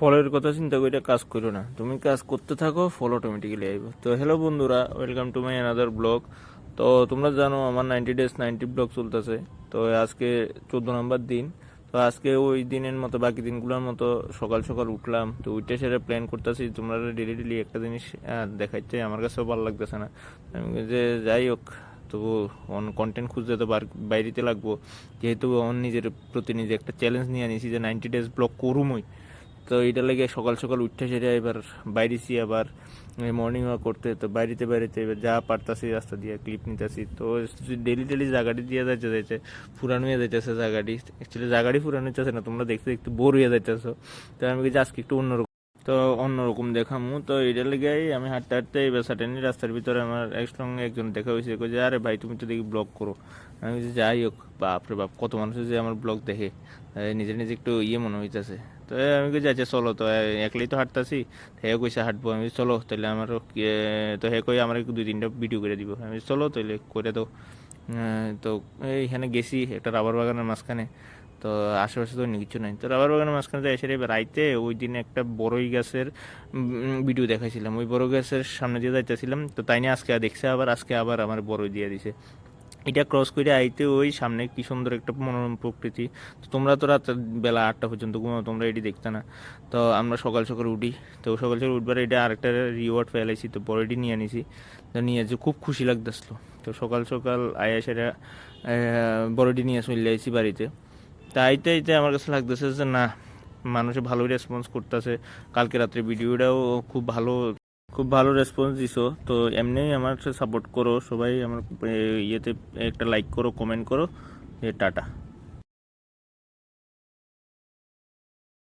ফলের কথা চিন্তা করে কাজ করো না, তুমি কাজ করতে থাকো, ফল অটোমেটিক্যালি আইব। তো হ্যালো বন্ধুরা, welcome to my another blog. তো তোমরা জানো আমার 90 days 90 ব্লগ চলতেছে। তো আজকে 14 নম্বর দিন। তো আজকে ওই দিনের মতো বাকি দিনগুলোর মতো সকাল সকাল উঠলাম, তো উঠে সেটা প্ল্যান করতেছি তোমরা ডেলি ডেলি একটা জিনিস দেখাইতে আমার কাছেও ভালো লাগতেছে না। আমি যে যাই হোক, তো কন্টেন্ট খুঁজতে তো বাইরেতে লাগবো, যেহেতু আমার নিজের প্রতি নিজে একটা চ্যালেঞ্জ নিয়ে নিয়েছি যে 90 days ব্লগ করুমই। তো এটা লেগে সকাল সকাল উঠতে সেটা এবার বাইরেছি আবার মর্নিং ওয়াক করতে। তো বাইরেতে বাইরেতে এবার যা পারতাছি রাস্তা দিয়ে ক্লিপ নিতেছি। তো ডেলি ডেলি জায়গাটি দিয়ে যাইতে যাইতে ফুরানো হয়ে যাইতেছে জায়গাটি। অ্যাকচুয়ালি জায়গাটি ফুরানো হইতেছে না, তোমরা দেখতে দেখতে বোর হয়ে যাইতেছো। তো আমি কিছু আজকে একটু অন্যরকম, তো অন্যরকম দেখামু। তো এটা লেগেই আমি হাঁটতে হাঁটতে এবার সাডেনলি রাস্তার ভিতরে আমার সঙ্গে একজন দেখা হয়েছে, যে আরে ভাই তুমি তো দেখি ব্লগ করো। আমি বলছি যাই হোক, বাপরে বাপ কত মানুষ যে আমার ব্লগ দেখে, নিজে নিজে একটু মনে হইতেছে। তো আমি কই যাচ্ছে চলো, তো একলাই তো হাঁটতাছি, হে কইছে হাঁটবো। আমি চলো তাহলে আমারও তো হে কই আমার 2-3টা ভিডিও করে দিব। আমি চলো তাহলে করে দাও। তো এইখানে গেছি একটা রাবার বাগানের মাঝখানে। তো আশেপাশে তো অন্য কিছু নাই, তো রাবার বাগানের মাঝখানে তো এসে এবার রাইতে ওই দিনে একটা বড়ই গাছের ভিডিও দেখাইছিলাম, ওই বড় গাছের সামনে দিয়ে যাইতেছিলাম। তো তাই নিয়ে আজকে দেখছে, আজকে আবার আমার বড়ই দিয়ে দিছে। এটা ক্রস করে আইতে ওই সামনে কি সুন্দর একটা মনোরম প্রকৃতি। তো তোমরা তো রাত বেলা 8টা পর্যন্ত ঘুমাও, তোমরা এটি দেখতে না। তো আমরা সকাল সকাল উঠি, তো সকাল সকাল উঠবার এটা আরেকটা রিওয়ার্ড ফেলাইছি, তো বড়িটি নিয়ে নিছি। তো নিয়ে যে খুব খুশি লাগতেছিল। তো সকাল সকাল আয়া সেটা বড়িটি নিয়ে চলে আইছি বাড়িতে। তাই আইতে আইতে আমার কাছে লাগতেছে যে না, মানুষে ভালোই রেসপন্স করতেছে। কালকে রাত্রে ভিডিওটাও খুব ভালো, খুব ভালো রেসপন্স দিছো। তো এমনি আমার সাপোর্ট করো সবাই, আমার ইয়েতে একটা লাইক করো, কমেন্ট করো। টাটা।